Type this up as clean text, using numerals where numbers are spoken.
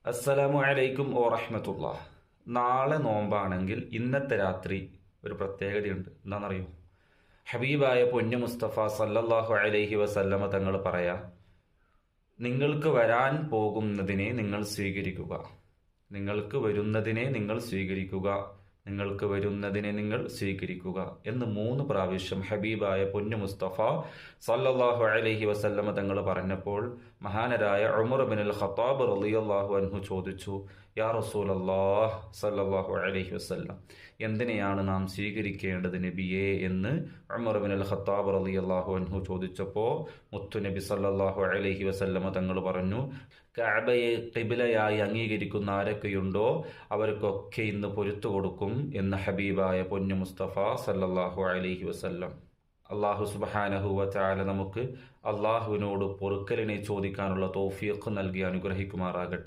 അസ്സലാമു അലൈക്കും വറഹ്മത്തുള്ളാഹ്. നാളെ നോമ്പാണെങ്കിൽ ഇന്നത്തെ രാത്രി ഒരു പ്രത്യേകതയുണ്ട്. എന്താണെന്നറിയോ? ഹബീബായ പൊന്നു മുസ്തഫ സല്ലല്ലാഹു അലൈഹി വസല്ലമ തങ്ങൾ പറയാം, നിങ്ങൾക്ക് വരാൻ പോകുന്നതിനെ നിങ്ങൾ സ്വീകരിക്കുക, നിങ്ങൾക്ക് വരുന്നതിനെ നിങ്ങൾ സ്വീകരിക്കുക, നിങ്ങൾക്ക് വരുന്നതിനെ നിങ്ങൾ സ്വീകരിക്കുക എന്ന് 3 പ്രാവശ്യം ഹബീബായ പൊന്നു മുസ്തഫ സല്ലല്ലാഹു അലൈഹി വസല്ലമ തങ്ങൾ പറഞ്ഞപ്പോൾ മഹാനരായ ഉമർ ഇബ്നുൽ ഖത്താബ് റളിയല്ലാഹു അൻഹു ചോദിച്ചു, യാ റസൂലല്ലാഹ് സല്ലല്ലാഹു അലൈഹി വസല്ലം, എന്തിനെയാണ് നാം സ്വീകരിക്കേണ്ടത് നബിയേ എന്ന് ഉമർ ഇബ്നുൽ ഖത്താബ് റളിയല്ലാഹു അൻഹു ചോദിച്ചപ്പോൾ മുത്തുനബി സല്ലല്ലാഹു അലൈഹി വസല്ലമ തങ്ങൾ പറഞ്ഞു, കഅബയെ ഖിബ്ലയായി അംഗീകരിക്കുന്ന ആരൊക്കെയുണ്ടോ അവർക്കൊക്കെ ഇന്ന് പൊരുത്തു കൊടുക്കും എന്ന് ഹബീബായ പൊന്നു മുസ്തഫ സല്ലല്ലാഹു അലൈഹി വസല്ലം. അള്ളാഹു സുബ്ഹാനഹു വ തആല നമുക്ക് അള്ളാഹുവിനോട് പൊറുക്കലിനെ ചോദിക്കാനുള്ള തൗഫീഖ് നൽകി അനുഗ്രഹിക്കുമാറാകട്ടെ.